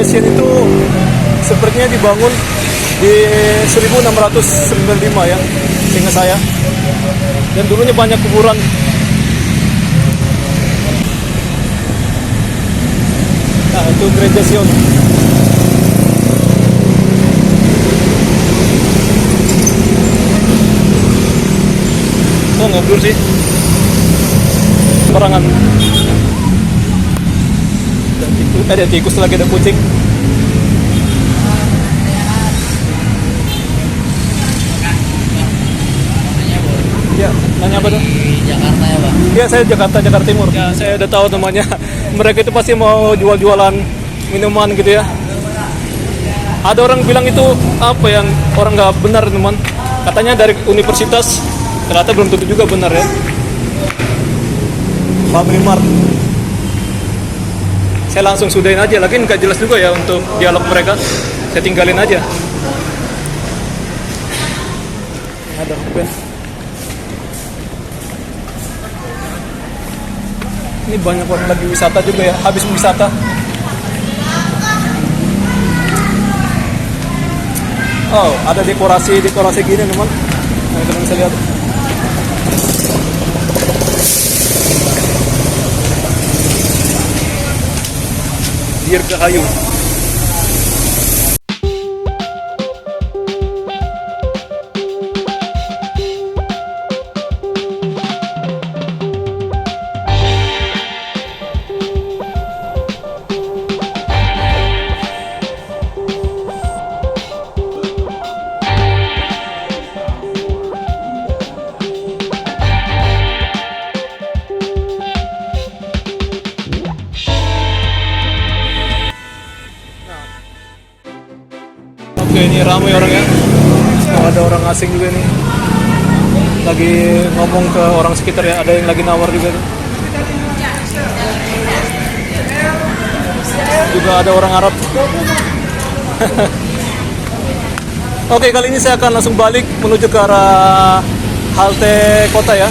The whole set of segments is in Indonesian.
stasiun itu sepertinya dibangun di 1695 ya, seingat saya. Dan dulunya banyak kuburan. Nah, itu gereja Sion. Oh, ngobrol sih. Perangan. Ada tikus lagi, ada kucing. Ya, nanya apa tuh? Di Jakarta ya Bang? Ya, saya Jakarta Timur. Ya, saya udah tahu namanya. Mereka itu pasti mau jual-jualan minuman gitu ya. Ada orang bilang itu apa yang orang nggak benar teman. Katanya dari universitas, ternyata belum tentu juga benar ya. Family Mart. Saya langsung sudahin aja, lagi nggak jelas juga ya untuk dialog mereka. Saya tinggalin aja. Ada pen. Ini banyak orang lagi wisata juga ya, habis wisata. Oh, ada dekorasi gini teman. Nah, kalian bisa lihat. Dirgahayu. Oke, ini ramai orangnya. Oh, ada orang asing juga nih. Lagi ngomong ke orang sekitar ya. Ada yang lagi nawar juga nih. Juga ada orang Arab. Oke, kali ini saya akan langsung balik menuju ke arah halte kota ya.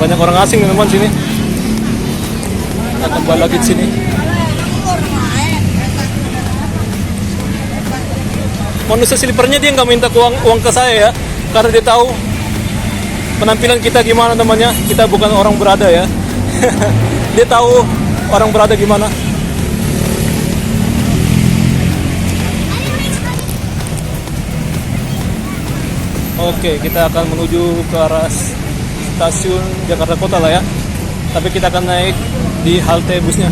Banyak orang asing teman sini. Akan balik lagi di sini. Manusia slipernya dia nggak minta uang ke saya ya, karena dia tahu penampilan kita gimana temannya. Kita bukan orang berada ya. Dia tahu orang berada gimana. Oke, kita akan menuju ke arah stasiun Jakarta Kota lah ya. Tapi kita akan naik di halte busnya.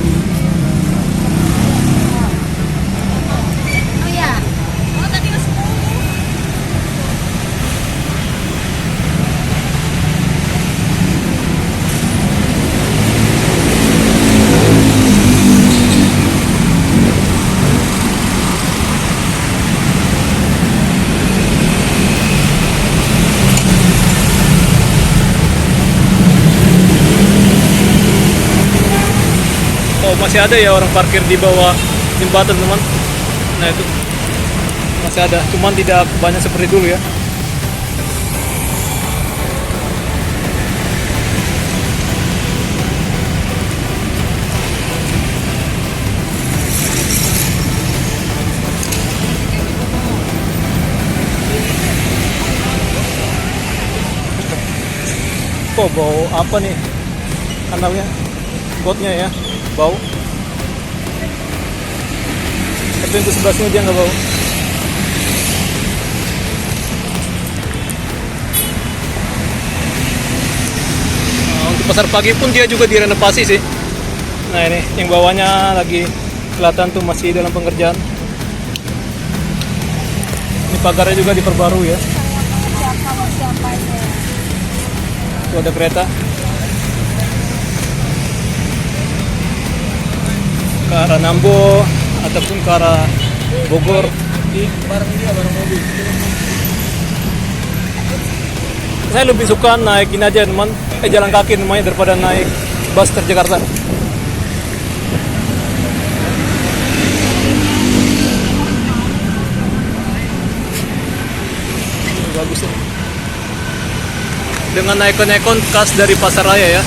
Oh, masih ada ya orang parkir di bawah jembatan teman. Nah itu masih ada, cuman tidak banyak seperti dulu ya. Kok bau apa nih kanalnya, gotnya ya, bau. Tapi untuk sebelah sini dia nggak bau. Nah, untuk pasar pagi pun dia juga direnovasi sih. Nah ini yang bawahnya lagi kelihatan tuh masih dalam pengerjaan. Ini pagarnya juga diperbarui ya. Tuh ada kereta ke arah Nambo ataupun ke arah Bogor. Barang dia, barang mobil. Saya lebih suka naik ini aja teman, jalan kaki namanya daripada naik bus Transjakarta. Bagus ya. Dengan ikon-ikon khas dari Pasar Raya ya.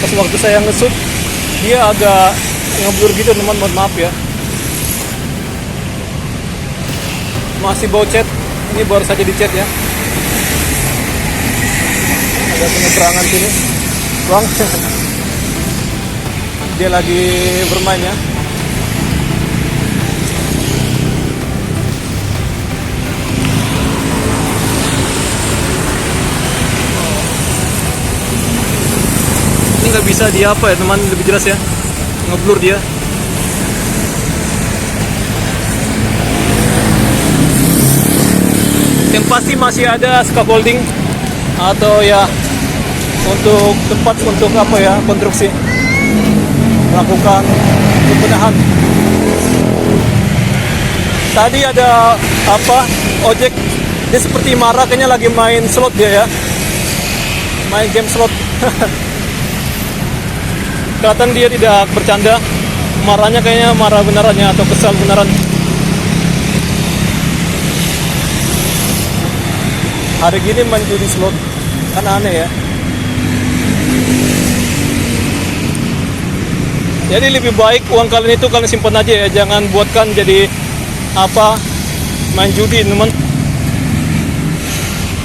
Pas waktu saya nge-shoot dia agak ngeblur gitu teman, mohon maaf ya. Masih bau cat, ini baru saja dicat ya. Ada penyeberangan sini, bang. Dia lagi bermain ya. Ini nggak bisa dia apa ya teman, lebih jelas ya, ngeblur dia. Yang pasti masih ada scaffolding atau ya untuk tempat untuk apa ya, konstruksi, melakukan pembenahan. Tadi ada apa, ojek, dia seperti marah, kayaknya lagi main slot dia ya, main game slot. Kelihatan dia tidak bercanda, marahnya kayaknya marah benerannya atau kesal beneran. Hari gini main judi slot, kan aneh ya. Jadi lebih baik uang kalian itu kalian simpan aja ya, jangan buatkan jadi apa, main judi teman.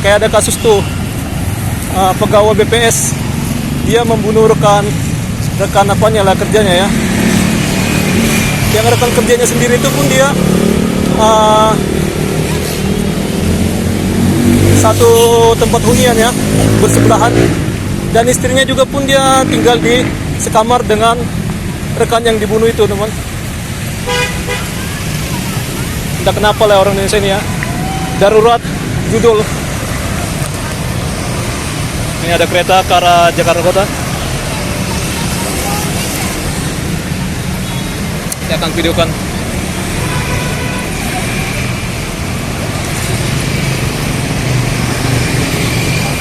Kayak ada kasus tuh, pegawai BPS, dia membunuh rekan apanya lah, kerjanya ya. Yang rekan kerjanya sendiri itu pun dia satu tempat hunian ya, bersebelahan, dan istrinya juga pun dia tinggal di sekamar dengan rekan yang dibunuh itu teman. Entah kenapa lah orang Indonesia ini ya, darurat judul. Ini ada kereta ke arah Jakarta Kota. Saya akan videokan.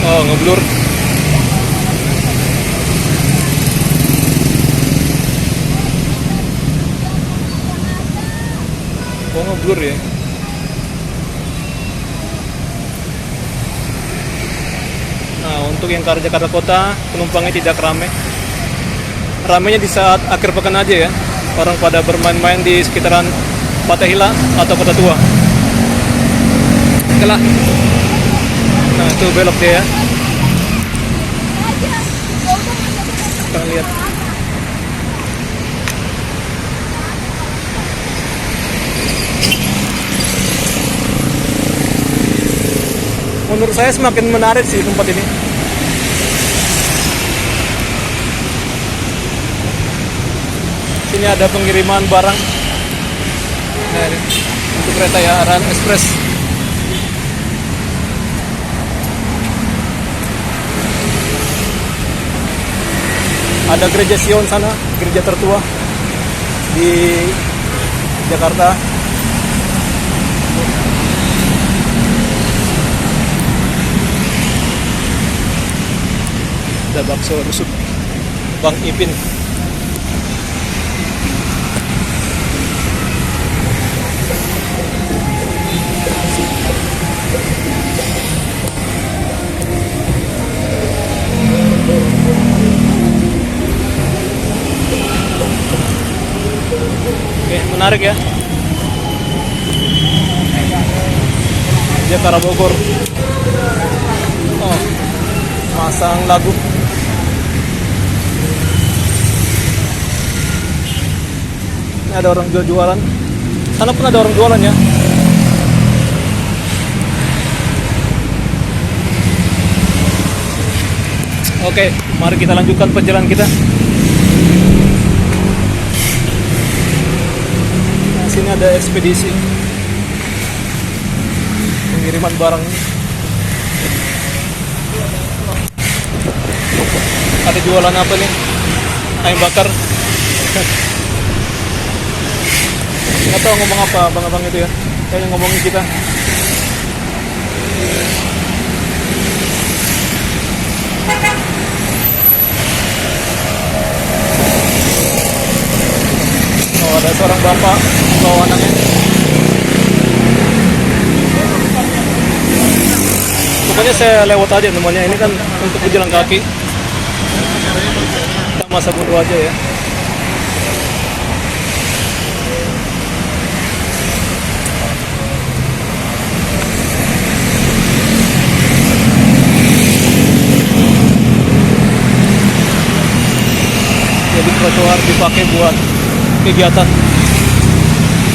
Oh, ngeblur. Oh, ngeblur ya. Nah, untuk yang ke arah Jakarta Kota, penumpangnya tidak ramai. Ramainya di saat akhir pekan aja ya. Orang pada bermain-main di sekitaran Fatahila atau Kota Tua. Oke lah. Nah, itu belok dia ya. Kita lihat. Menurut saya semakin menarik sih tempat ini. Sini ada pengiriman barang. Nah, ini untuk kereta ya, arah ekspres. Ada gereja Sion sana, gereja tertua di Jakarta. Ada bakso rusuk Bang Ipin. Oke, menarik ya. Jakarta Bogor. Oh, masang lagu. Ini ada orang jualan. Sana pun ada orang jualan ya. Oke, mari kita lanjutkan perjalanan kita. Nah, sini ada ekspedisi pengiriman barang. Ada jualan apa nih? Ayam bakar. Nggak tahu ngomong apa abang-abang itu ya. Kayaknya ngomongin kita. Oh, ada seorang bapak bawa anaknya. Pokoknya saya lewat aja temannya. Ini kan untuk pejalan kaki. Masa bodoh aja ya. Jadi trotoar dipakai buat kegiatan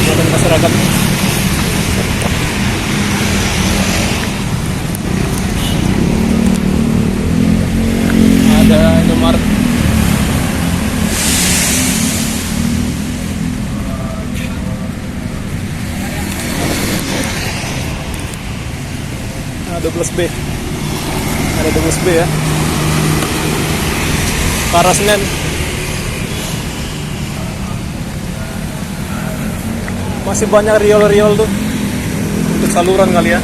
masyarakat. Ada Indomaret. Ada 12B. Ada 12B ya. Ke arah Senen. Masih banyak riol-riol tuh untuk saluran kali ya.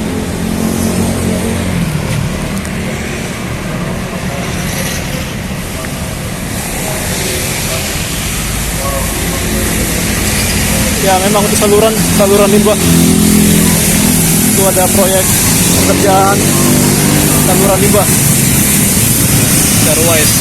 Ya memang untuk saluran limbah. Itu ada proyek pekerjaan saluran limbah. Darwais.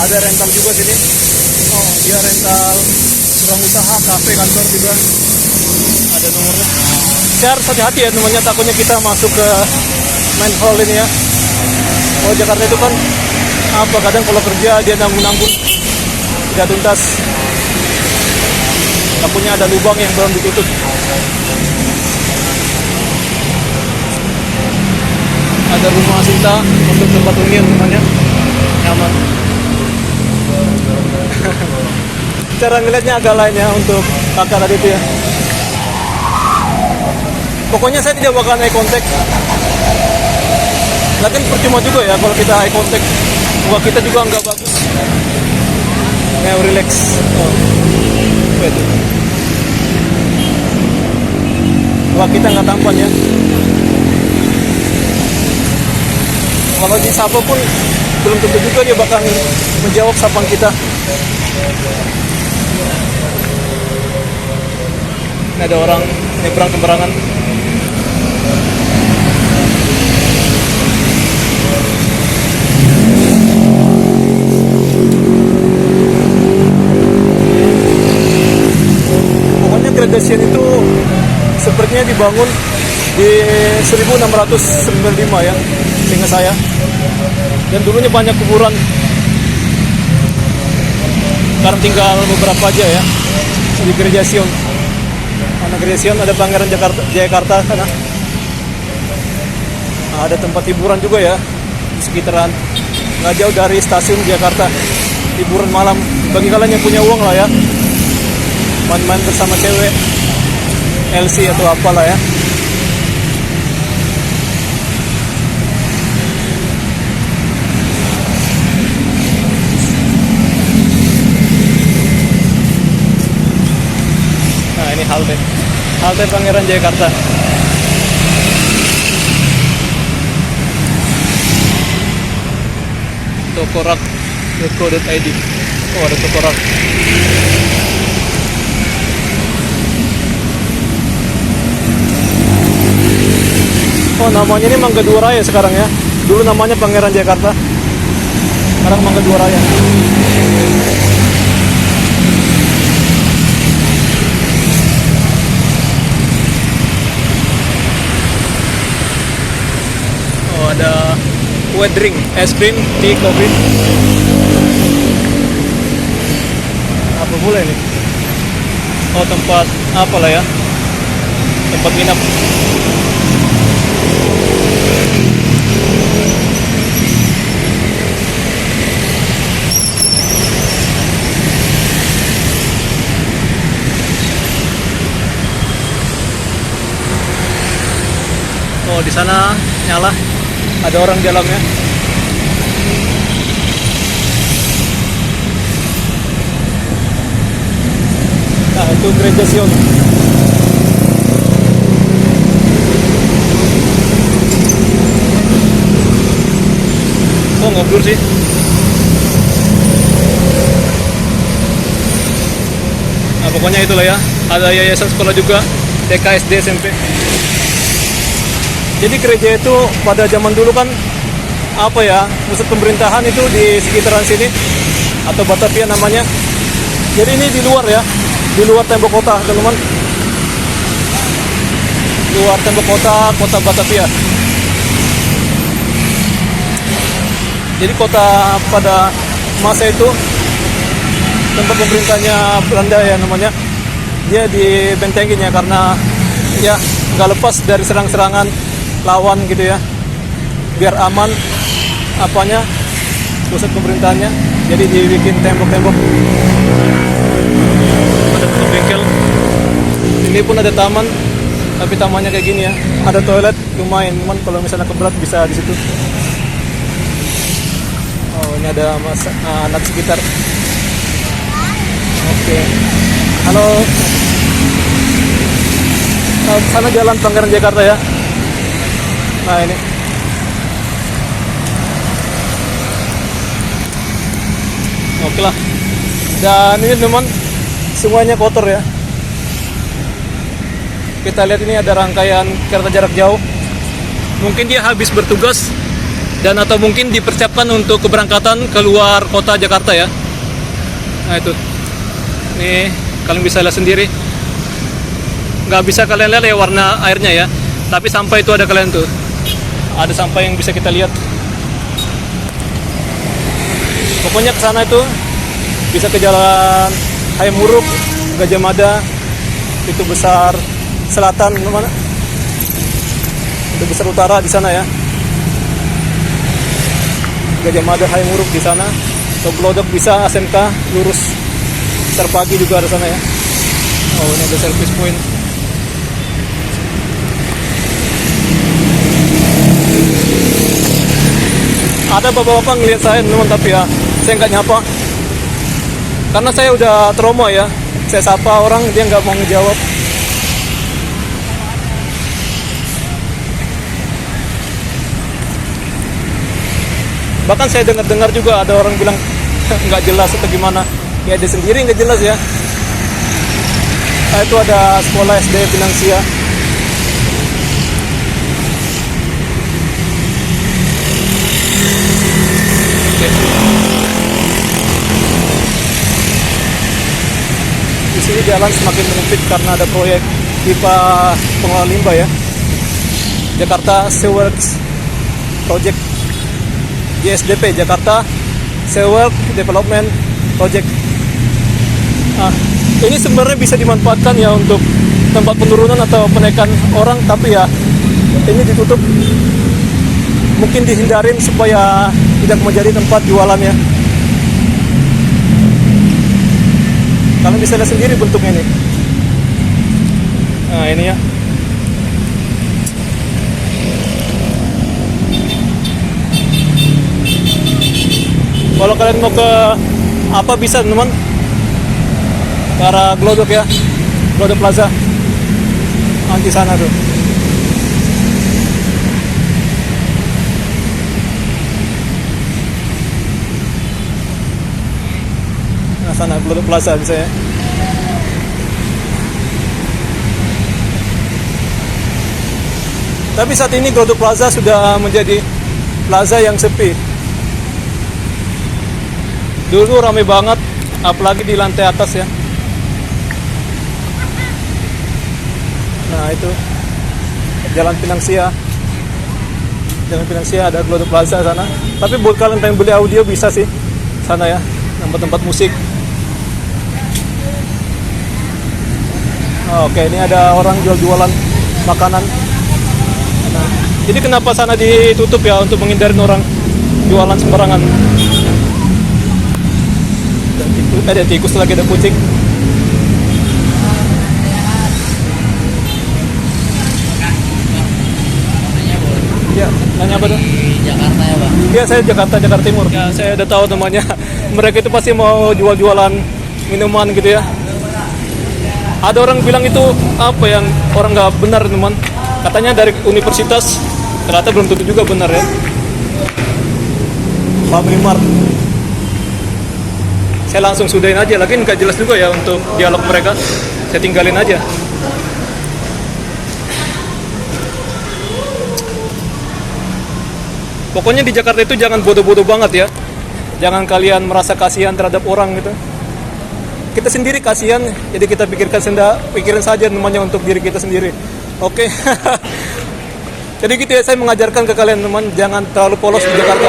Ada rental juga sini. Oh, dia rental ruang usaha, kafe, kantor juga. Ada nomornya. Saya harus hati-hati ya namanya, takutnya kita masuk ke main hall ini ya. Oh, Jakarta itu kan apa, kadang kalau kerja dia nanggung-nanggung tidak tuntas. Takutnya ada lubang yang belum ditutup. Ada rumah Sinta untuk tempat hunian rumahnya. Nyaman. Cara ngeliatnya agak lain ya untuk kakak tadi itu ya. Pokoknya saya tidak bakal eye contact. Lakin percuma juga ya kalau kita eye contact. Muka kita juga nggak bagus. Nah, relax. Oh. Itu. Muka kita nggak tampan ya. Kalau disapa pun belum tentu juga dia bakal menjawab sapaan kita. Ini ada orang nyebrang sembarangan. Pokoknya Gradasian itu sepertinya dibangun di 1695 ya, seingat saya. Dan dulunya banyak kuburan. Sekarang tinggal beberapa aja ya di Gereja Sion. Mana Gereja Sion ada Pangeran Jayakarta sana. Nah, ada tempat hiburan juga ya di sekitaran, nggak jauh dari stasiun Jakarta. Hiburan malam bagi kalian yang punya uang lah ya. Main-main bersama cewek, LC atau apalah ya. Ini halte Pangeran Jayakarta. Tokorak.co.id. Oh, ada Tokorak. Oh, namanya ini Mangga Dua Raya sekarang ya. Dulu namanya Pangeran Jayakarta. Sekarang Mangga Dua Raya. Ada wet drink, es krim, tea, kopi. Apa pula ini? Oh, tempat apalah ya? Tempat nginap. Oh, di sana nyala. Ada orang di dalamnya. Nah, itu Gereja Sion. Oh, nggak blur sih. Nah, pokoknya itulah ya. Ada yayasan sekolah juga, TK, SD, SMP. Jadi gereja itu pada zaman dulu kan apa ya, pusat pemerintahan itu di sekitaran sini atau Batavia namanya. Jadi ini di luar ya, di luar tembok kota teman-teman. Luar tembok kota, kota Batavia. Jadi kota pada masa itu tempat pemerintahnya Belanda ya namanya. Dia dibentengin ya karena ya nggak lepas dari serang-serangan lawan gitu ya. Biar aman apanya pusat pemerintahannya. Jadi dibikin tembok-tembok. Ada tutup bengkel. Ini pun ada taman, tapi tamannya kayak gini ya. Ada toilet lumayan, cuman kalau misalnya keberat bisa di situ. Oh, ini ada anak sekitar. Oke. Halo. Sana jalan Pangeran Jakarta ya. Nah ini. Oke lah. Dan ini teman, semuanya kotor ya. Kita lihat ini ada rangkaian kereta jarak jauh. Mungkin dia habis bertugas dan atau mungkin dipersiapkan untuk keberangkatan keluar kota Jakarta ya. Nah itu. Nih, kalian bisa lihat sendiri. Nggak bisa kalian lihat ya warna airnya ya. Tapi sampah itu ada kalian tuh. Ada sampah yang bisa kita lihat. Pokoknya ke sana itu bisa ke jalan Hayam Wuruk, Gajah Mada, itu besar selatan mana? Itu besar utara di sana ya. Gajah Mada, Hayam Wuruk di sana. Atau Glodok bisa SMK lurus. Besar pagi juga ada sana ya. Oh, ini ada service point. Ada bapak-bapak ngeliat saya teman, tapi ya saya nggak nyapa karena saya udah trauma ya. Saya sapa orang dia nggak mau ngejawab. Bahkan saya dengar juga ada orang bilang nggak jelas atau gimana. Ya dia sendiri nggak jelas ya. Nah, itu ada sekolah SD Finansia. Di sini jalan semakin menyempit karena ada proyek pipa pengelola limbah ya. Jakarta Seaworks Project, JSDP, Jakarta Seaworks Development Project. Nah, ini sebenarnya bisa dimanfaatkan ya untuk tempat penurunan atau penaikan orang, tapi ya ini ditutup. Mungkin dihindarin supaya tidak menjadi tempat jualannya. Kalian bisa lihat sendiri bentuknya ini. Nah ini ya. Kalau kalian mau ke apa bisa teman, ke arah Glodok ya, Glodok Plaza, di sana tuh. Sana Glodok Plaza bisa ya. Tapi saat ini Glodok Plaza sudah menjadi plaza yang sepi. Dulu ramai banget, apalagi di lantai atas ya. Nah itu Jalan Finansia. Jalan Finansia ada Glodok Plaza sana. Tapi buat kalian pengen beli audio bisa sih sana ya, tempat-tempat musik. Oke, ini ada orang jualan makanan. Nah, jadi kenapa sana ditutup ya, untuk menghindari orang jualan sembarangan. Ada tikus lagi, ada kucing. Ya, nanya apa dong? Di Jakarta ya Bang? Iya, saya Jakarta Timur. Ya, saya udah tahu namanya. Mereka itu pasti mau jual-jualan minuman gitu ya. Ada orang bilang itu apa yang orang nggak benar teman. Katanya dari universitas, ternyata belum tentu juga benar ya. Family Mart. Saya langsung sudahin aja, lagi nggak jelas juga ya untuk dialog mereka. Saya tinggalin aja. Pokoknya di Jakarta itu jangan bodoh-bodoh banget ya. Jangan kalian merasa kasihan terhadap orang gitu. Kita sendiri kasihan, jadi kita pikirin saja namanya untuk diri kita sendiri. Oke. Jadi gitu ya, saya mengajarkan ke kalian teman, jangan terlalu polos di Jakarta.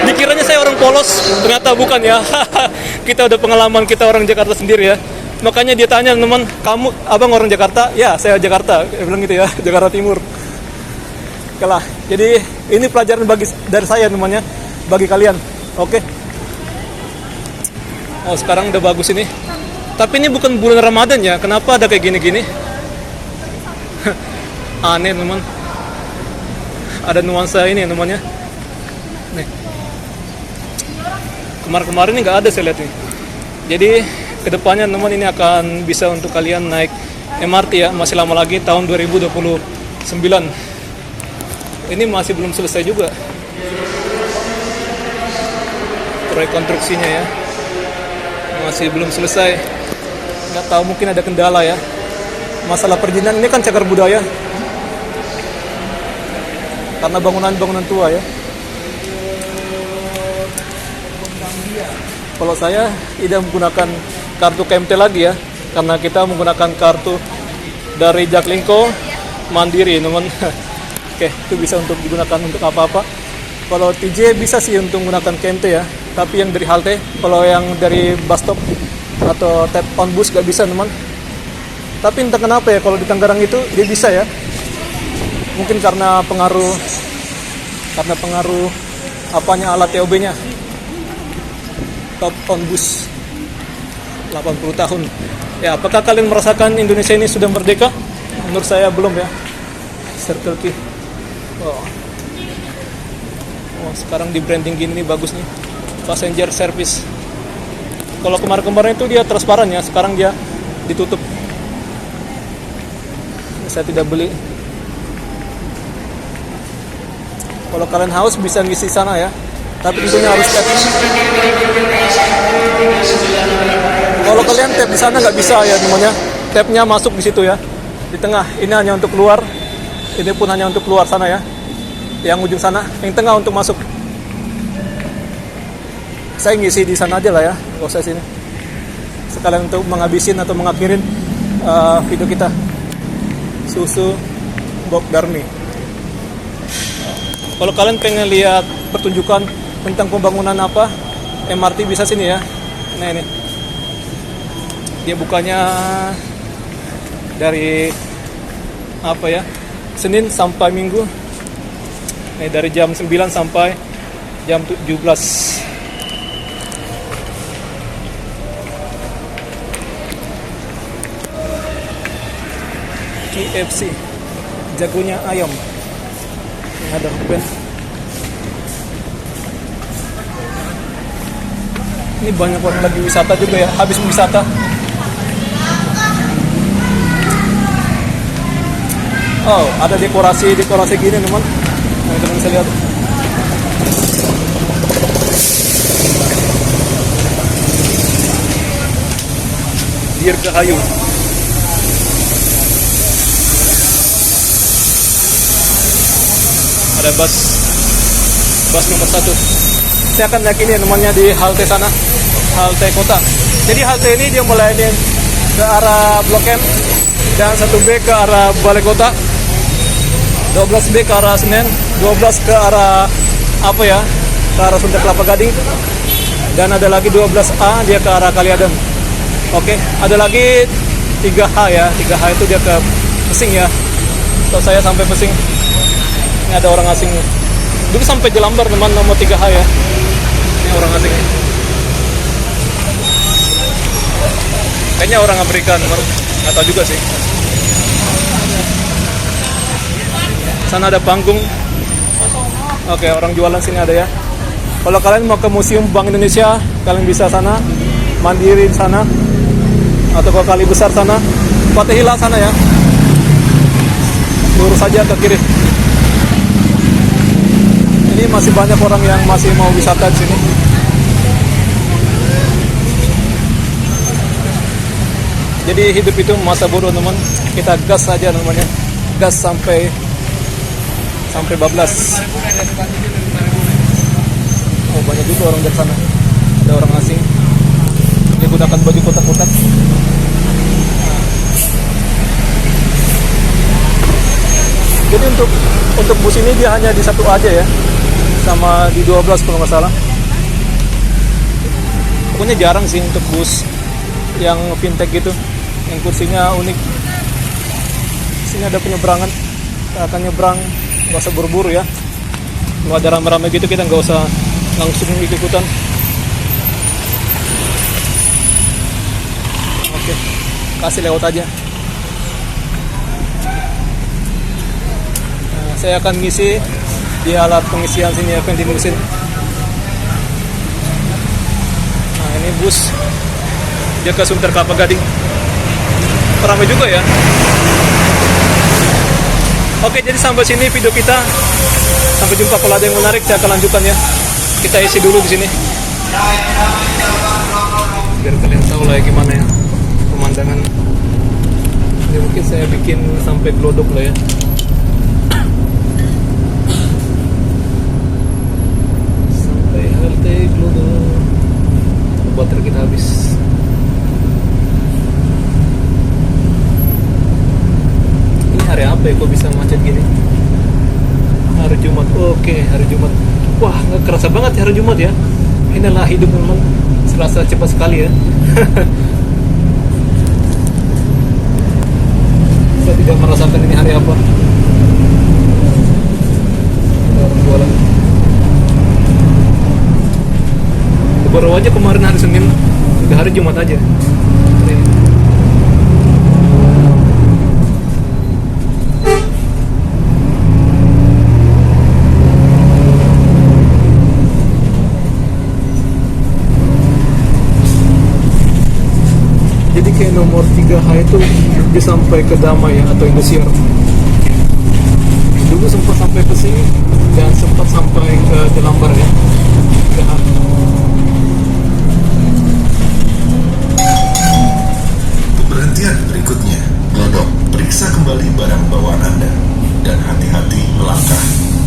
Dikiranya saya orang polos, ternyata bukan ya. Kita udah pengalaman, kita orang Jakarta sendiri ya. Makanya dia tanya teman, kamu abang orang Jakarta? Ya, saya Jakarta. Dia bilang gitu ya, Jakarta Timur. Kalah. Jadi ini pelajaran dari saya namanya, bagi kalian. Oke. Oh, sekarang udah bagus ini. Tapi ini bukan bulan Ramadan ya. Kenapa ada kayak gini-gini? Aneh teman. Ada nuansa ini namanya. Nih. Kemarin-kemarin ini nggak ada saya lihat nih. Jadi kedepannya teman ini akan bisa untuk kalian naik MRT ya. Masih lama lagi tahun 2029. Ini masih belum selesai juga proyek konstruksinya ya, masih belum selesai. Nggak tahu, mungkin ada kendala ya. Masalah perizinan ini kan cagar budaya karena bangunan-bangunan tua ya. Kalau saya tidak menggunakan kartu KMT lagi ya, karena kita menggunakan kartu dari Jaklingko Mandiri teman. Oke, itu bisa untuk digunakan untuk apa-apa. Kalau TJ bisa sih untuk menggunakan KMT ya, tapi yang dari halte. Kalau yang dari bus stop atau tap on bus gak bisa teman. Tapi entah kenapa ya, kalau di Tangerang itu dia bisa ya. Mungkin karena pengaruh apanya, alat TOB-nya. Top on bus 80 tahun. Ya, apakah kalian merasakan Indonesia ini sudah merdeka? Menurut saya belum ya. Circle K. Oh, sekarang di branding gini nih bagus nih. Passenger service. Kalau kemarin-kemarin itu dia transparan ya, sekarang dia ditutup. Saya tidak beli. Kalau kalian haus bisa ngisi sana ya, tapi tentunya harus tap. Kalau kalian tap di sana nggak bisa ya namanya. Tapnya masuk di situ ya, di tengah. Ini hanya untuk keluar. Ini pun hanya untuk keluar sana ya. Yang ujung sana, yang tengah untuk masuk. Saya ngisi di sana aja lah ya, nggak usah sini. Sekalian untuk menghabisin atau mengakhirin video kita. Susu Bob Darmi. Kalau kalian pengen lihat pertunjukan tentang pembangunan apa MRT, bisa sini ya. Nah ini, dia bukanya dari apa ya, Senin sampai Minggu. Nih, dari jam 9 sampai jam 17. KFC, jagonya ayam. Ini ada band. Ini banyak orang lagi wisata juga ya, habis wisata. Oh, ada dekorasi gini teman. Nah, teman bisa lihat. Dirgahayu. Ada bus nomor 1. Saya akan naik ini namanya di halte sana, halte kota. Jadi halte ini dia melayani ke arah Blok M dan 1B ke arah Balai Kota, 12B ke arah Senen, 12 ke arah apa ya, ke arah Sunda Kelapa Gading, dan ada lagi 12A dia ke arah Kaliaden. Oke, ada lagi 3H ya, 3H itu dia ke Pesing ya. Atau saya sampai Pesing. Ini ada orang asing. Dulu sampai Jelambar teman, nomor 3H ya. Ini orang asing. Kayaknya orang Amerika teman, nggak tahu juga sih. Sana ada panggung. Oke, orang jualan sini ada ya. Kalau kalian mau ke Museum Bank Indonesia, kalian bisa sana. Mandiri sana. Atau ke Kali Besar sana. Fatihillah sana ya. Lurus saja ke kiri. Ini masih banyak orang yang masih mau wisata di sini. Jadi hidup itu masa bodoh teman. Kita gas saja namanya. Gas sampai bablas. Oh, banyak juga orang dari sana. Ada orang asing. Dia gunakan baju kotak-kotak. Jadi untuk bus ini dia hanya di satu aja ya, sama di 12 kalau nggak salah. Pokoknya jarang sih untuk bus yang fintech gitu, yang kursinya unik. Sini ada penyeberangan, kita akan nyebrang, nggak usah buru-buru ya. Kalau ada rame-rame gitu kita nggak usah langsung ikut-ikutan. Oke, kasih lewat aja. Saya akan ngisi di alat pengisian sini ya, vending mesin. Nah, ini bus dia ke Sunter Kelapa Gading. Ramai juga ya. Oke, jadi sampai sini video kita. Sampai jumpa, kalau ada yang menarik saya akan lanjutkan ya. Kita isi dulu di sini. Biar kalian tahu lah ya gimana ya pemandangan. Ini mungkin saya bikin sampai glodok lah ya. Baterai kita habis. Ini hari apa ya kok bisa macet gini? Hari Jumat. Oke, hari Jumat. Wah, nggak kerasa banget ya hari Jumat ya. Inilah hidup memang serasa cepat sekali ya. Saya tidak merasakan ini hari apa. Ada orang jualan. Baru aja kemarin hari Senin, udah hari Jumat aja. Jadi kayak nomor 3H itu dia sampai ke Damai ya, atau Indosiar. Dulu sempat sampai ke sini dan sempat sampai ke Jelambar ya. 3H. Perhentian berikutnya, Glodok, periksa kembali barang bawaan Anda dan hati-hati melangkah.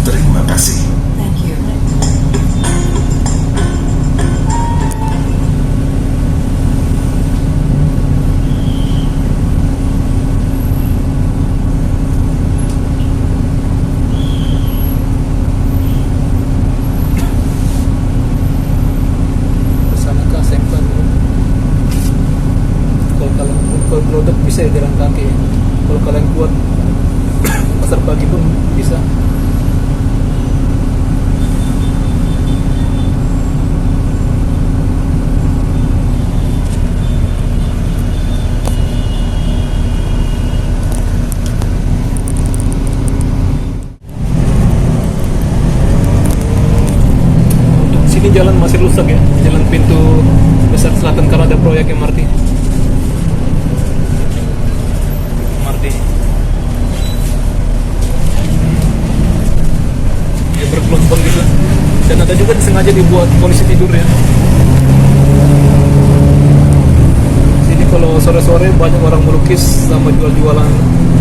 Terima kasih. Thank you. Kesanakah Sengpan? Kalau Glodok bisa ya jalan kaki ya. Kalau kalian kuat pasar pagi pun bisa. Untuk sini jalan masih rusak ya, jalan pintu besar selatan karena ada proyek MRT. Dia bergelombang gitu, dan ada juga sengaja dibuat polisi tidur ya. Sini kalau sore-sore banyak orang melukis sama jual-jualan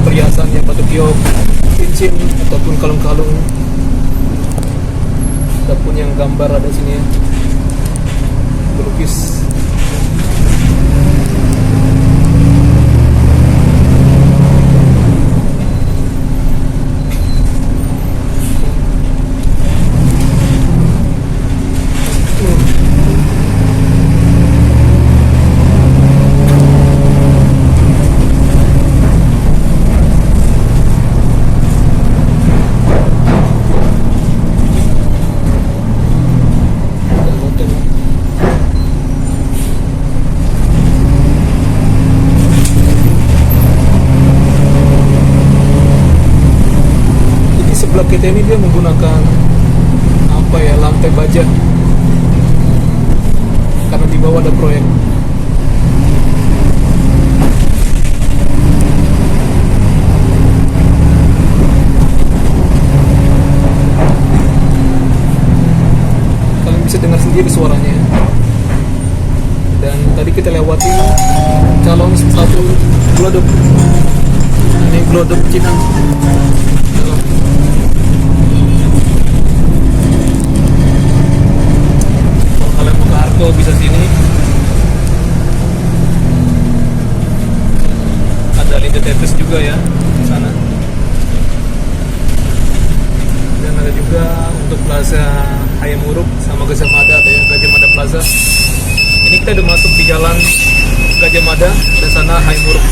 perhiasan yang batu giok, cincin ataupun kalung-kalung, ataupun yang gambar ada sini ya, melukis. Sebelah kita ini dia menggunakan apa ya, lantai baja karena di bawah ada proyek. Kalian bisa dengar sendiri suaranya. Dan tadi kita lewat samping calon satu glodok. Ini glodok Cina. Kalau kalian mau ke Arko bisa sini. Ada Linda Tetes juga ya di sana. Dan ada juga untuk Plaza Hayam Wuruk sama Gajah Mada, ada ya Gajah Mada Plaza. Ini kita udah masuk di jalan Gajah Mada dan sana Hayam Wuruk.